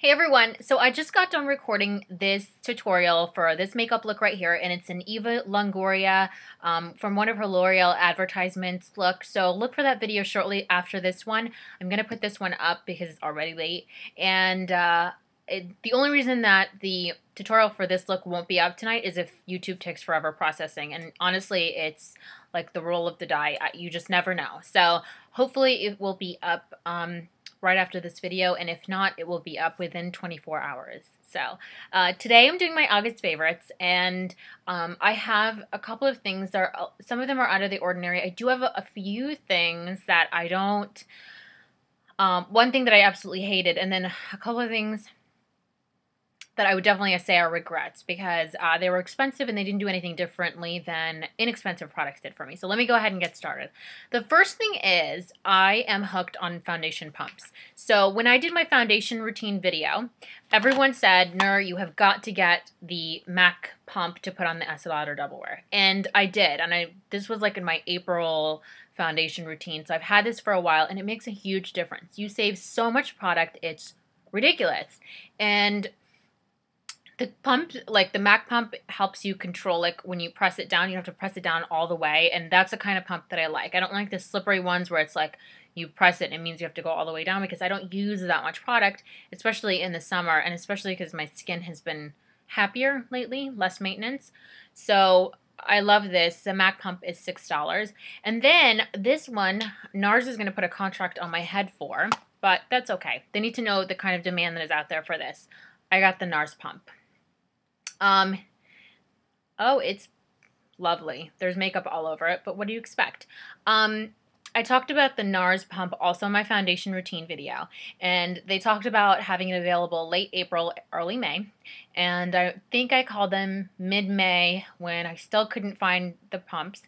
Hey everyone, so I just got done recording this tutorial for this makeup look right here, and it's an Eva Longoria from one of her L'Oreal advertisements look. So look for that video shortly after this one. I'm going to put this one up because it's already late, and the only reason that the tutorial for this look won't be up tonight is if YouTube takes forever processing, and honestly, it's like the roll of the die. You just never know. So hopefully it will be up right after this video, and if not, it will be up within 24 hours. So today I'm doing my August favorites, and I have a couple of things that are, some of them are out of the ordinary. I do have a few things that I don't, one thing that I absolutely hated, and then a couple of things that I would definitely say are regrets because they were expensive and they didn't do anything differently than inexpensive products did for me. So let me go ahead and get started. The first thing is I am hooked on foundation pumps. So when I did my foundation routine video, everyone said, Nur, you have got to get the MAC pump to put on the Estee Lauder Double Wear. And I did. And this was like in my April foundation routine. So I've had this for a while and it makes a huge difference. You save so much product. It's ridiculous. And the pump, like the MAC pump, helps you control, like when you press it down, you have to press it down all the way, and that's the kind of pump that I like. I don't like the slippery ones where it's like you press it and it means you have to go all the way down because I don't use that much product, especially in the summer, and especially because my skin has been happier lately, less maintenance. So I love this. The MAC pump is $6. And then this one, NARS is going to put a contract on my head for, but that's okay. They need to know the kind of demand that is out there for this. I got the NARS pump. Oh, it's lovely. There's makeup all over it, but what do you expect? I talked about the NARS pump also in my foundation routine video, and they talked about having it available late April, early May, and I think I called them mid-May when I still couldn't find the pumps.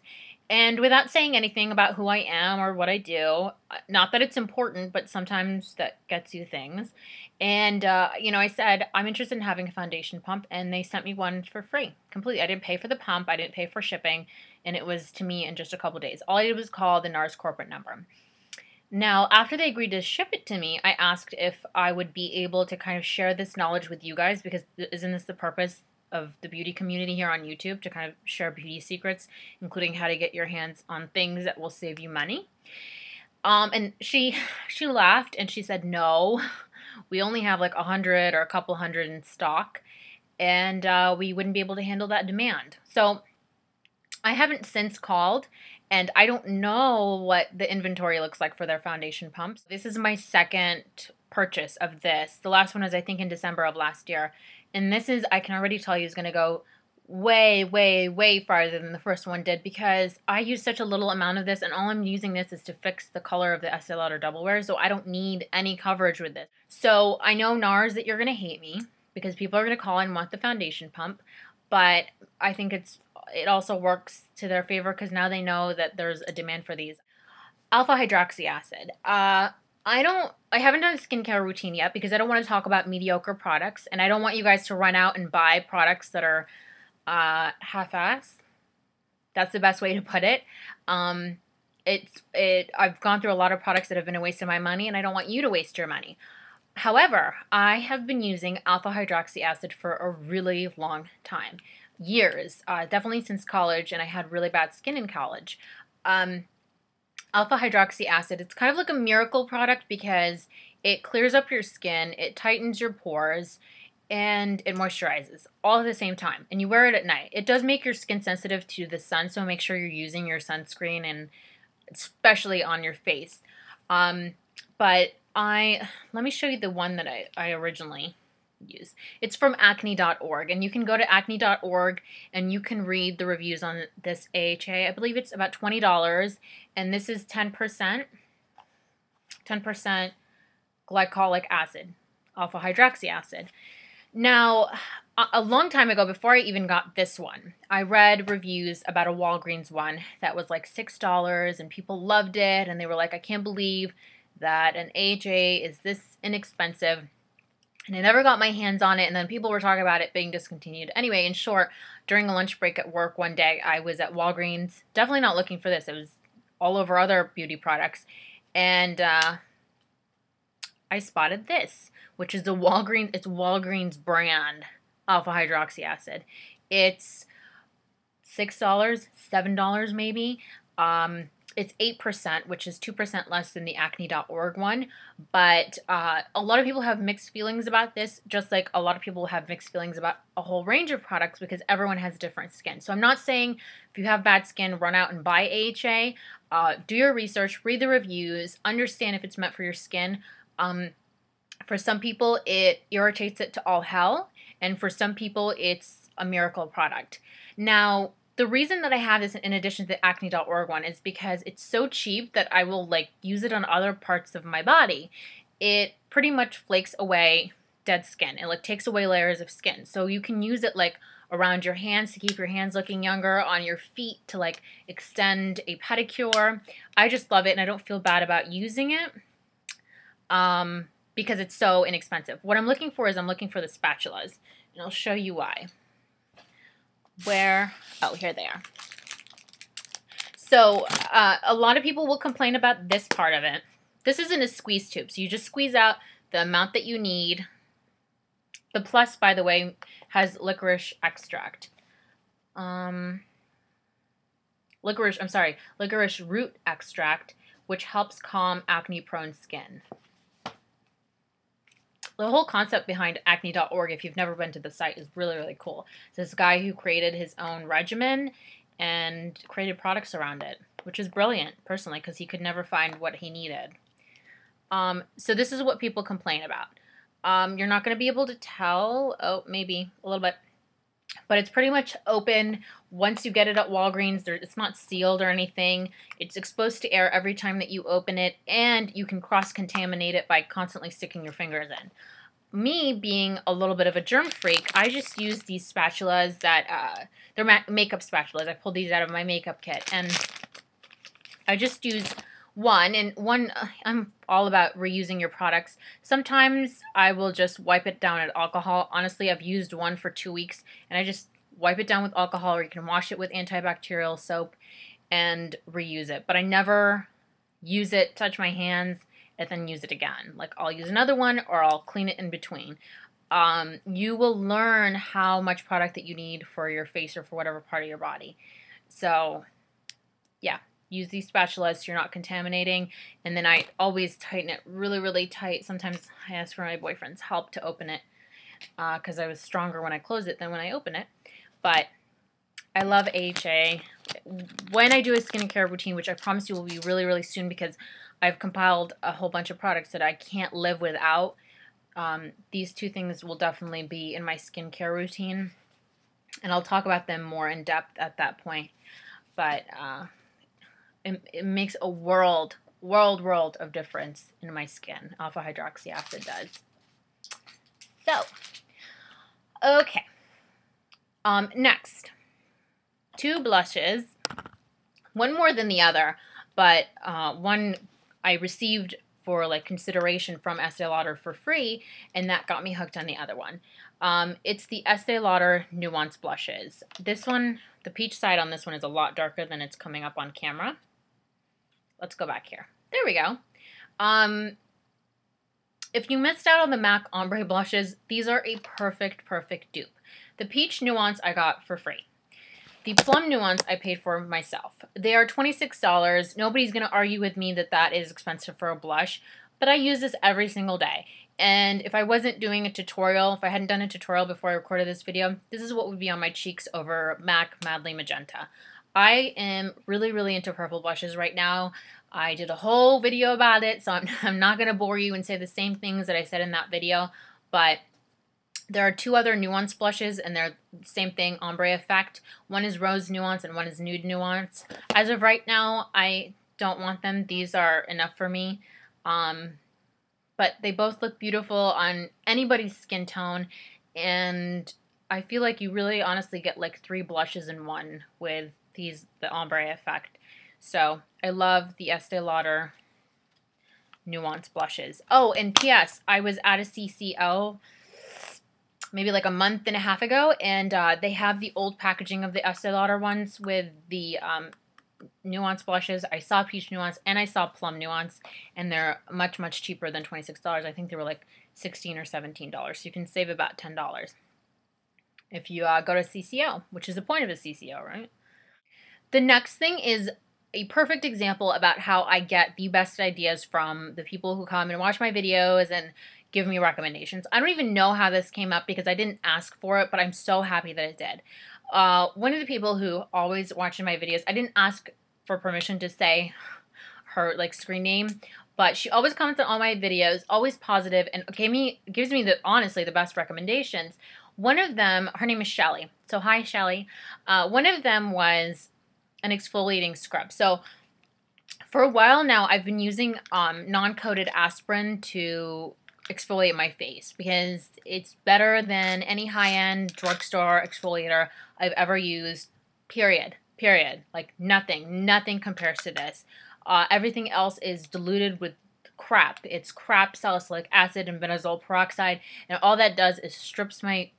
And without saying anything about who I am or what I do, not that it's important, but sometimes that gets you things. And, I said, I'm interested in having a foundation pump, and they sent me one for free, completely. I didn't pay for the pump, I didn't pay for shipping, and it was to me in just a couple days. All I did was call the NARS corporate number. Now, after they agreed to ship it to me, I asked if I would be able to kind of share this knowledge with you guys, because isn't this the purpose of the beauty community here on YouTube, to kind of share beauty secrets, including how to get your hands on things that will save you money. And she laughed and she said, no, we only have like 100 or a couple hundred in stock, and we wouldn't be able to handle that demand. So I haven't since called, and I don't know what the inventory looks like for their foundation pumps. This is my second purchase of this. The last one was, I think, in December of last year. And this is, I can already tell you, is going to go way, way, way farther than the first one did because I use such a little amount of this, and all I'm using this is to fix the color of the Estee Lauder Double Wear, so I don't need any coverage with this. So I know, NARS, that you're going to hate me because people are going to call and want the foundation pump, but I think it also works to their favor because now they know that there's a demand for these. Alpha hydroxy acid. I haven't done a skincare routine yet because I don't want to talk about mediocre products, and I don't want you guys to run out and buy products that are half-ass. That's the best way to put it. I've gone through a lot of products that have been a waste of my money, and I don't want you to waste your money. However, I have been using alpha hydroxy acid for a really long time. Years. Definitely since college, and I had really bad skin in college. Alpha hydroxy acid, it's kind of like a miracle product because it clears up your skin, it tightens your pores, and it moisturizes all at the same time. And you wear it at night. It does make your skin sensitive to the sun, so make sure you're using your sunscreen, and especially on your face. But let me show you the one that I originally use. It's from acne.org, and you can go to acne.org and you can read the reviews on this AHA. I believe it's about $20, and this is 10% glycolic acid, alpha hydroxy acid. Now, a long time ago, before I even got this one, I read reviews about a Walgreens one that was like $6, and people loved it, and they were like, I can't believe that an AHA is this inexpensive. And I never got my hands on it, and then people were talking about it being discontinued. Anyway, in short, during a lunch break at work one day, I was at Walgreens, definitely not looking for this. It was all over other beauty products, and I spotted this, which is the Walgreens, it's Walgreens brand alpha hydroxy acid. It's $6, $7 maybe. It's 8%, which is 2% less than the acne.org one. But a lot of people have mixed feelings about this, just like a lot of people have mixed feelings about a whole range of products because everyone has different skin. So I'm not saying if you have bad skin, run out and buy AHA. Do your research, read the reviews, understand if it's meant for your skin. For some people, it irritates it to all hell. And for some people, it's a miracle product. Now, the reason that I have this in addition to the acne.org one is because it's so cheap that I will like use it on other parts of my body. It pretty much flakes away dead skin. It like takes away layers of skin. So you can use it like around your hands to keep your hands looking younger, on your feet to like extend a pedicure. I just love it and I don't feel bad about using it because it's so inexpensive. What I'm looking for is I'm looking for the spatulas, and I'll show you why. Where, oh, here they are. So a lot of people will complain about this part of it. This isn't a squeeze tube, so you just squeeze out the amount that you need. The Plus, by the way, has licorice extract. Licorice root extract, which helps calm acne-prone skin. The whole concept behind acne.org, if you've never been to the site, is really, really cool. It's this guy who created his own regimen and created products around it, which is brilliant, personally, because he could never find what he needed. So this is what people complain about. You're not going to be able to tell, oh, maybe a little bit, but it's pretty much open. Once you get it at Walgreens, it's not sealed or anything. It's exposed to air every time that you open it, and you can cross-contaminate it by constantly sticking your fingers in. Me, being a little bit of a germ freak, I just use these spatulas that, they're makeup spatulas. I pulled these out of my makeup kit, and I just use one, and I'm all about reusing your products. Sometimes I will just wipe it down with alcohol. Honestly, I've used one for 2 weeks, and I just wipe it down with alcohol, or you can wash it with antibacterial soap and reuse it. But I never use it, touch my hands, and then use it again. Like, I'll use another one, or I'll clean it in between. You will learn how much product that you need for your face or for whatever part of your body. So, yeah. Use these spatulas so you're not contaminating. And then I always tighten it really, really tight. Sometimes I ask for my boyfriend's help to open it because I was stronger when I close it than when I open it. But I love AHA. When I do a skincare routine, which I promise you will be really, really soon because I've compiled a whole bunch of products that I can't live without, these two things will definitely be in my skincare routine. And I'll talk about them more in depth at that point. But it makes a world of difference in my skin. Alpha hydroxy acid does. So, okay. Next, 2 blushes. One more than the other, but one I received for like consideration from Estee Lauder for free, and that got me hooked on the other one. It's the Estee Lauder Nuance blushes. This one, the peach side on this one is a lot darker than it's coming up on camera. Let's go back here. There we go. If you missed out on the MAC Ombre blushes, these are a perfect dupe. The Peach Nuance I got for free. The Plum Nuance I paid for myself. They are $26. Nobody's going to argue with me that that is expensive for a blush, but I use this every single day. And if I wasn't doing a tutorial, if I hadn't done a tutorial before I recorded this video, this is what would be on my cheeks over MAC Madly Magenta. I am really into purple blushes right now. I did a whole video about it, so I'm not going to bore you and say the same things that I said in that video, but there are 2 other Nuance blushes, and they're the same thing, ombre effect. One is Rose Nuance, and one is Nude Nuance. As of right now, I don't want them. These are enough for me, but they both look beautiful on anybody's skin tone, and I feel like you really honestly get like 3 blushes in one with the ombre effect. So I love the Estee Lauder Nuance blushes. Oh, and P.S. I was at a CCO maybe like a month and a half ago, and they have the old packaging of the Estee Lauder ones with the Nuance blushes. I saw Peach Nuance and I saw Plum Nuance, and they're much cheaper than $26. I think they were like $16 or $17. So you can save about $10 if you go to CCO, which is the point of a CCO, right? The next thing is a perfect example about how I get the best ideas from the people who come and watch my videos and give me recommendations. I don't even know how this came up because I didn't ask for it, but I'm so happy that it did. One of the people who always watches my videos, I didn't ask for permission to say her like screen name, but she always comments on all my videos, always positive, and gives me honestly the best recommendations. One of them, her name is Shelly. So hi, Shelly. One of them was an exfoliating scrub. So for a while now, I've been using non-coated aspirin to exfoliate my face because it's better than any high-end drugstore exfoliator I've ever used, period. Like nothing compares to this. Everything else is diluted with crap. It's crap salicylic acid and benzoyl peroxide, and all that does is strips my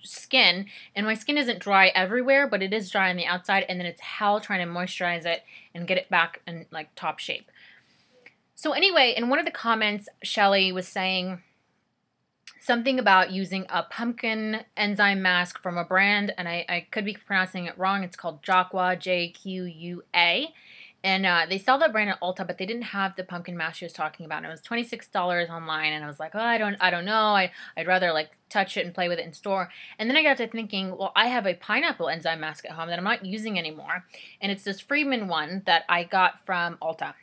skin, and my skin isn't dry everywhere, but it is dry on the outside, and then it's hell trying to moisturize it and get it back in like top shape. So anyway, in one of the comments, Shelly was saying something about using a pumpkin enzyme mask from a brand, and I could be pronouncing it wrong. It's called Jaqua, J-Q-U-A. And they sell that brand at Ulta, but they didn't have the pumpkin mask she was talking about. And it was $26 online, and I was like, oh, I don't know. I'd rather like touch it and play with it in store. And then I got to thinking, well, I have a pineapple enzyme mask at home that I'm not using anymore, and it's this Friedman one that I got from Ulta.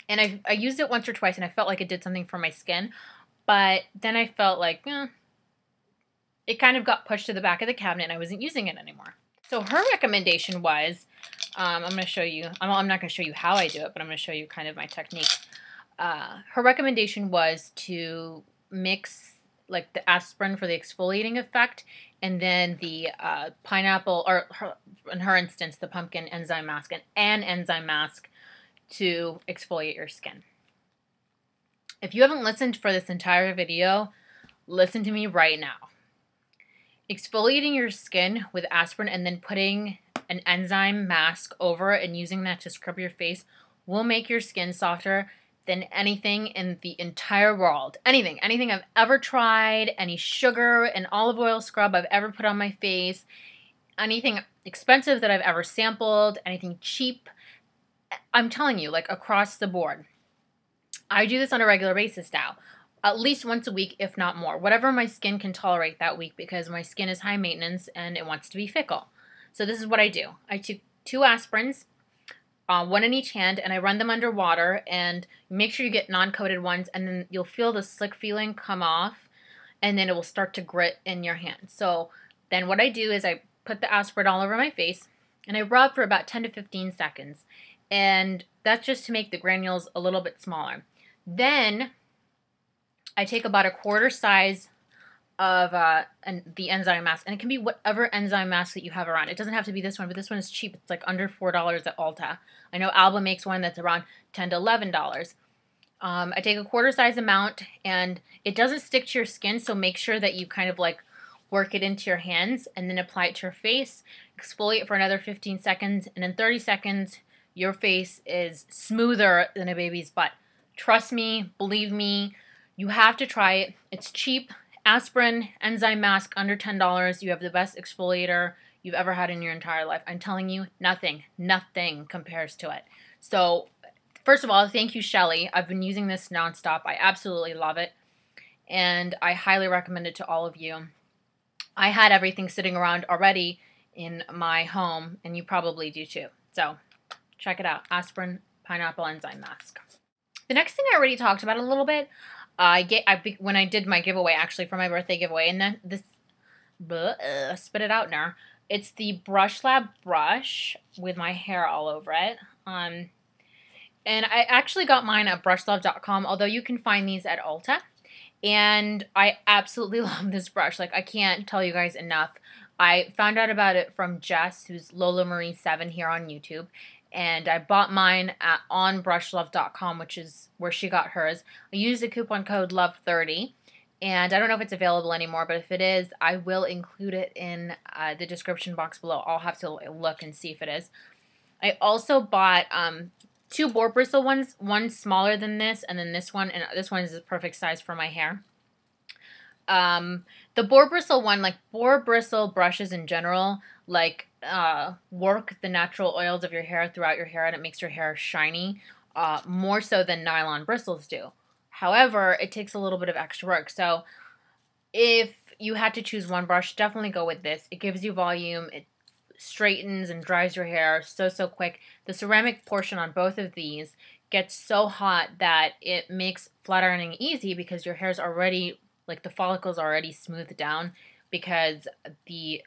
And I used it once or twice, and I felt like it did something for my skin, but then I felt like it kind of got pushed to the back of the cabinet, and I wasn't using it anymore. So her recommendation was, I'm going to show you, I'm not going to show you how I do it, but I'm going to show you kind of my technique. Her recommendation was to mix like the aspirin for the exfoliating effect, and then the pineapple, or in her instance, the pumpkin enzyme mask, and an enzyme mask to exfoliate your skin. If you haven't listened for this entire video, listen to me right now. Exfoliating your skin with aspirin and then putting an enzyme mask over it and using that to scrub your face will make your skin softer than anything in the entire world. Anything I've ever tried, any sugar and olive oil scrub I've ever put on my face, anything expensive that I've ever sampled, anything cheap. I'm telling you, like across the board. I do this on a regular basis now. At least once a week, if not more. Whatever my skin can tolerate that week, because my skin is high maintenance and it wants to be fickle. So this is what I do. I took 2 aspirins, one in each hand, and I run them under water, and make sure you get non-coated ones, and then you'll feel the slick feeling come off, and then it will start to grit in your hand. So then what I do is I put the aspirin all over my face, and I rub for about 10 to 15 seconds. And that's just to make the granules a little bit smaller. Then I take about a quarter size of the enzyme mask, and it can be whatever enzyme mask that you have around. It doesn't have to be this one, but this one is cheap. It's like under $4 at Ulta. I know Alba makes one that's around $10 to $11. I take a quarter size amount, and it doesn't stick to your skin, so make sure that you kind of like work it into your hands and then apply it to your face. Exfoliate for another 15 seconds, and in 30 seconds, your face is smoother than a baby's butt. Trust me, believe me, you have to try it. It's cheap. Aspirin, enzyme mask, under $10. You have the best exfoliator you've ever had in your entire life. I'm telling you, nothing compares to it. So, first of all, thank you, Shelly. I've been using this nonstop. I absolutely love it, and I highly recommend it to all of you. I had everything sitting around already in my home, and you probably do too. So, check it out. Aspirin Pineapple Enzyme Mask. The next thing I already talked about a little bit, when I did my giveaway, actually, for my birthday giveaway, and then this, spit it out now. It's the Brush Lab brush with my hair all over it. And I actually got mine at brushlove.com, although you can find these at Ulta. And I absolutely love this brush. Like, I can't tell you guys enough. I found out about it from Jess, who's Lola Marie 7 here on YouTube. And I bought mine on brushlove.com, which is where she got hers. I used the coupon code LOVE30, and I don't know if it's available anymore, but if it is, I will include it in the description box below. I'll have to look and see if it is. I also bought 2 boar bristle ones, one smaller than this, and then this one is the perfect size for my hair. The boar bristle one, like boar bristle brushes in general, like work the natural oils of your hair throughout your hair, and it makes your hair shiny, more so than nylon bristles do. However, it takes a little bit of extra work. So if you had to choose one brush, definitely go with this. It gives you volume. It straightens and dries your hair so quick. The ceramic portion on both of these gets so hot that it makes flat ironing easy because your hair's already, like the follicles already smoothed down, because the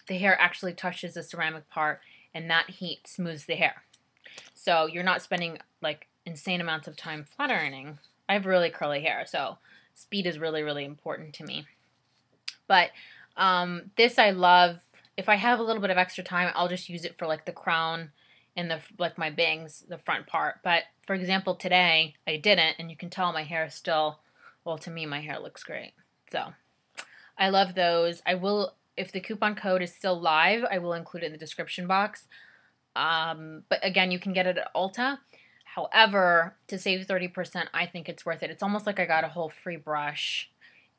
hair actually touches the ceramic part and that heat smooths the hair. So you're not spending like insane amounts of time flat ironing. I have really curly hair, so speed is really important to me. But this I love. If I have a little bit of extra time, I'll just use it for like the crown and the like my bangs, the front part. But for example, today I didn't, and you can tell my hair is still, well, to me my hair looks great. So I love those. I will, if the coupon code is still live, I will include it in the description box. But again, you can get it at Ulta. However, to save 30%, I think it's worth it. It's almost like I got a whole free brush,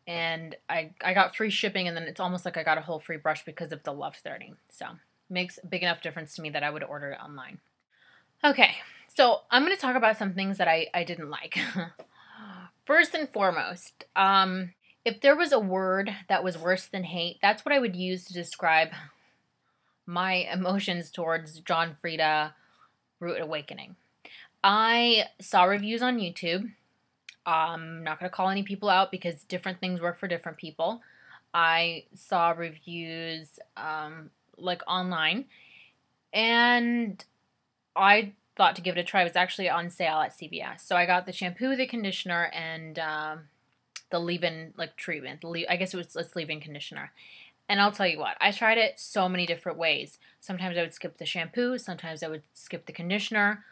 and I got free shipping, and then it's almost like I got a whole free brush because of the Love 30. So it makes a big enough difference to me that I would order it online. Okay, so I'm going to talk about some things that I didn't like. First and foremost, if there was a word that was worse than hate, that's what I would use to describe my emotions towards John Frieda Rude Awakening. I saw reviews on YouTube. I'm not going to call any people out because different things work for different people. I saw reviews like online, and I thought to give it a try. It was actually on sale at CVS. So I got the shampoo, the conditioner, and the leave-in like treatment. I guess it's leave-in conditioner. And I'll tell you what, I tried it so many different ways. Sometimes I would skip the shampoo. Sometimes I would skip the conditioner.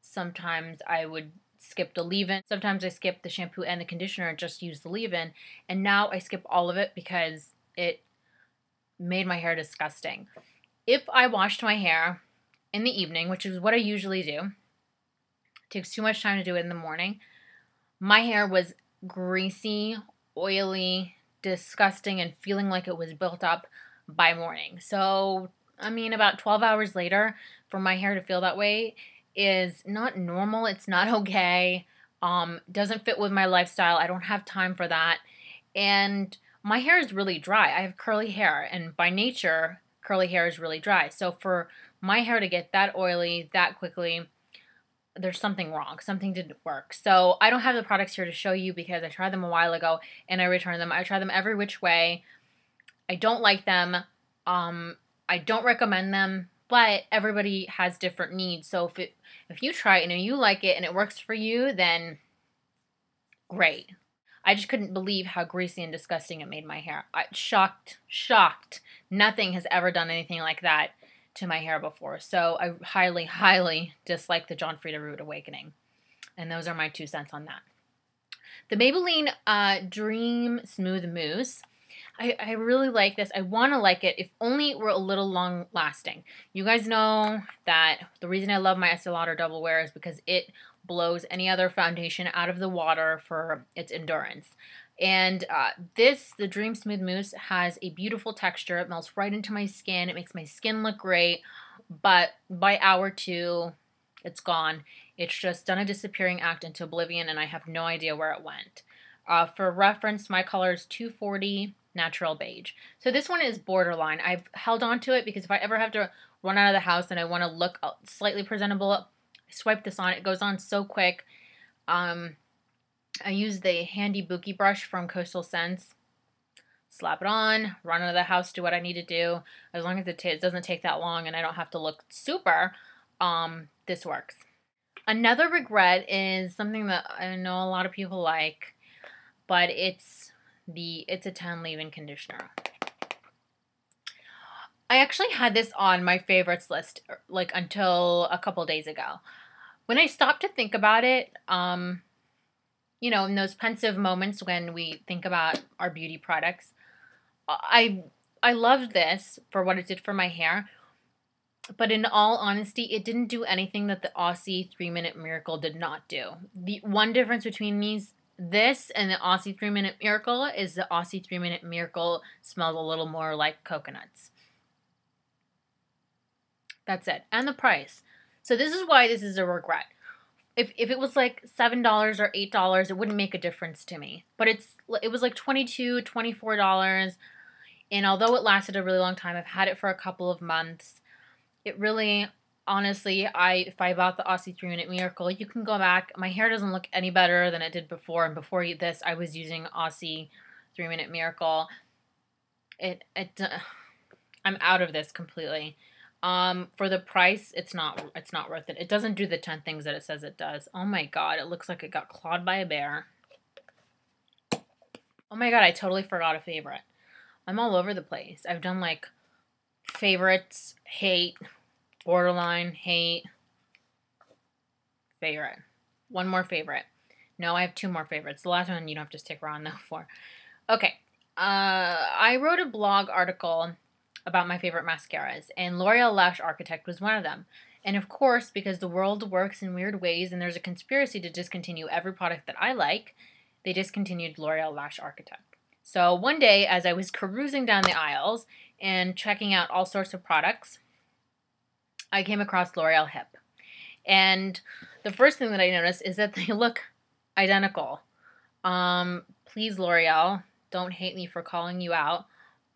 Sometimes I would skip the leave-in. Sometimes I skip the shampoo and the conditioner and just use the leave-in. And now I skip all of it because it made my hair disgusting. If I washed my hair in the evening, which is what I usually do, it takes too much time to do it in the morning, my hair was greasy, oily, disgusting, and feeling like it was built up by morning. So, I mean, about 12 hours later, for my hair to feel that way is not normal. It's not okay. Doesn't fit with my lifestyle. I don't have time for that. And my hair is really dry. I have curly hair, and by nature, curly hair is really dry. So for my hair to get that oily that quickly, there's something wrong. Something didn't work. So I don't have the products here to show you because I tried them a while ago and I returned them. I tried them every which way. I don't like them. I don't recommend them, but everybody has different needs. So if you try it and you like it and it works for you, then great. I just couldn't believe how greasy and disgusting it made my hair. Shocked. Nothing has ever done anything like that to my hair before. So I highly dislike the John Frieda Rude Awakening. And those are my 2 cents on that. The Maybelline Dream Smooth Mousse. I really like this. I want to like it if only it were a little long lasting. You guys know that the reason I love my Estee Lauder Double Wear is because it blows any other foundation out of the water for its endurance. And the Dream Smooth Mousse has a beautiful texture. It melts right into my skin. It makes my skin look great. But by hour 2, it's gone. It's just done a disappearing act into oblivion, and I have no idea where it went. For reference, my color is 240 Natural Beige. So this one is borderline. I've held on to it because if I ever have to run out of the house and I want to look slightly presentable, I swipe this on. It goes on so quick. I use the handy Buki brush from Coastal Scents. Slap it on, run out of the house, do what I need to do. As long as it doesn't take that long and I don't have to look super, this works. Another regret is something that I know a lot of people like, but it's a 10 leave-in conditioner. I actually had this on my favorites list like until a couple days ago. When I stopped to think about it, you know, in those pensive moments when we think about our beauty products, I loved this for what it did for my hair, but in all honesty, it didn't do anything that the Aussie 3-Minute Miracle did not do. The one difference between these this and the Aussie 3-Minute Miracle is the Aussie 3-Minute Miracle smells a little more like coconuts. That's it. And the price. So this is why this is a regret. If it was like $7 or $8, it wouldn't make a difference to me. But it was like $22, $24. And although it lasted a really long time, I've had it for a couple of months. It really, honestly, if I bought the Aussie 3-Minute Miracle, you can go back. My hair doesn't look any better than it did before. And before this, I was using Aussie 3-Minute Miracle. I'm out of this completely. For the price, it's not worth it. It doesn't do the 10 things that it says it does. Oh my god, it looks like it got clawed by a bear. Oh my god, I totally forgot a favorite. I'm all over the place. I've done like favorites, hate, borderline, hate, favorite. One more favorite. No, I have 2 more favorites. The last one you don't have to stick around though for. Okay. I wrote a blog article about my favorite mascaras, and L'Oreal Lash Architect was one of them. And of course, because the world works in weird ways and there's a conspiracy to discontinue every product that I like, they discontinued L'Oreal Lash Architect. So one day, as I was perusing down the aisles and checking out all sorts of products, I came across L'Oreal HIP. And the first thing that I noticed is that they look identical. Please, L'Oreal, don't hate me for calling you out.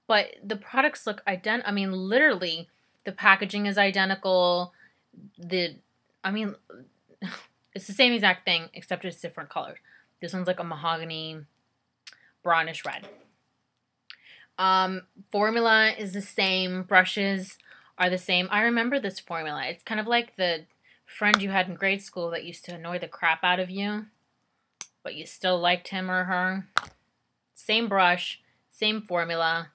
But the products look identical. I mean, literally, the packaging is identical. It's the same exact thing, except it's different colors. This one's like a mahogany, brownish red. Formula is the same. Brushes are the same. I remember this formula. It's kind of like the friend you had in grade school that used to annoy the crap out of you, but you still liked him or her. Same brush, same formula.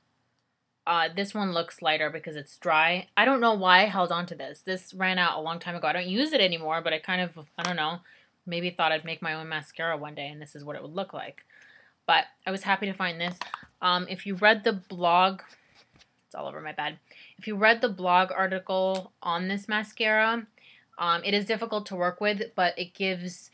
This one looks lighter because it's dry. I don't know why I held on to this. This ran out a long time ago. I don't use it anymore, but I don't know, maybe thought I'd make my own mascara one day and this is what it would look like. But I was happy to find this. If you read the blog, it's all over my bed. If you read the blog article on this mascara, it is difficult to work with, but it gives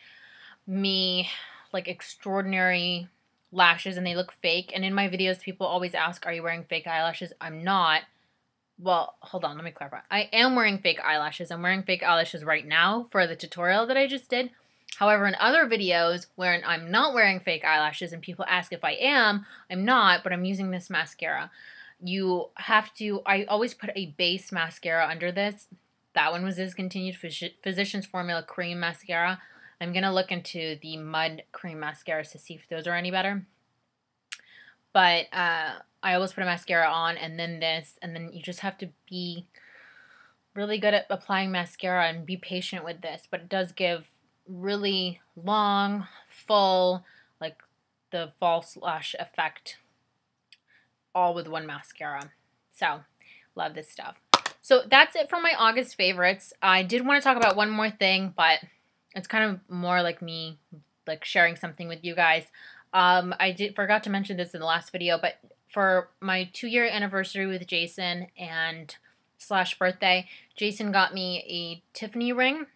me like extraordinary lashes and they look fake. And in my videos, people always ask, are you wearing fake eyelashes? I'm not. Well, hold on, let me clarify. I am wearing fake eyelashes. I'm wearing fake eyelashes right now for the tutorial that I just did. However, in other videos where I'm not wearing fake eyelashes and people ask if I am, I'm not, but I'm using this mascara. I always put a base mascara under this. That one was discontinued, Physicians Formula Cream Mascara. I'm going to look into the Mud Cream Mascaras to see if those are any better. But I always put a mascara on and then this, and then you just have to be really good at applying mascara and be patient with this. But it does give really long, full, like the false lash effect, all with one mascara. So, love this stuff. So that's it for my August favorites. I did want to talk about one more thing, but it's kind of more like me, like sharing something with you guys. I forgot to mention this in the last video, but for my 2-year anniversary with Jason and / birthday, Jason got me a Tiffany ring,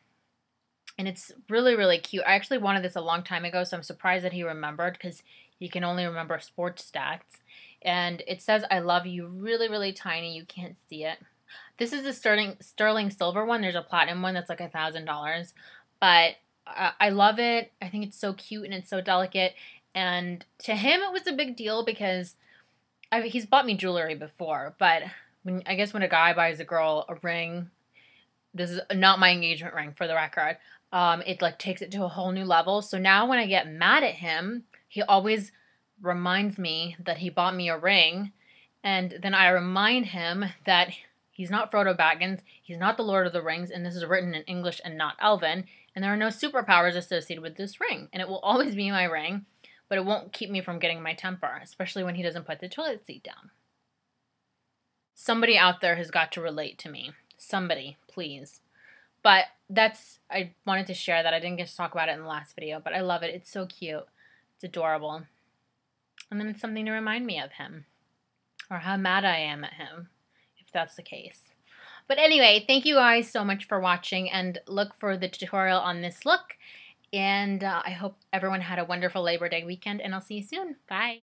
and it's really, really cute. I actually wanted this a long time ago, so I'm surprised that he remembered because he can only remember sports stats. And it says, I love you, really, really tiny. You can't see it. This is the sterling silver one. There's a platinum one that's like $1,000. But I love it. I think it's so cute and it's so delicate. And to him, it was a big deal because he's bought me jewelry before. But I guess when a guy buys a girl a ring, this is not my engagement ring for the record, it like takes it to a whole new level. So now when I get mad at him, he always reminds me that he bought me a ring. And then I remind him that he's not Frodo Baggins, he's not the Lord of the Rings, and this is written in English and not Elven, and there are no superpowers associated with this ring. And it will always be my ring, but it won't keep me from getting my temper, especially when he doesn't put the toilet seat down. Somebody out there has got to relate to me. Somebody, please. But I wanted to share that. I didn't get to talk about it in the last video, but I love it. It's so cute. It's adorable. And then it's something to remind me of him, or how mad I am at him, if that's the case. But anyway, thank you guys so much for watching, and look for the tutorial on this look. And I hope everyone had a wonderful Labor Day weekend, and I'll see you soon. Bye.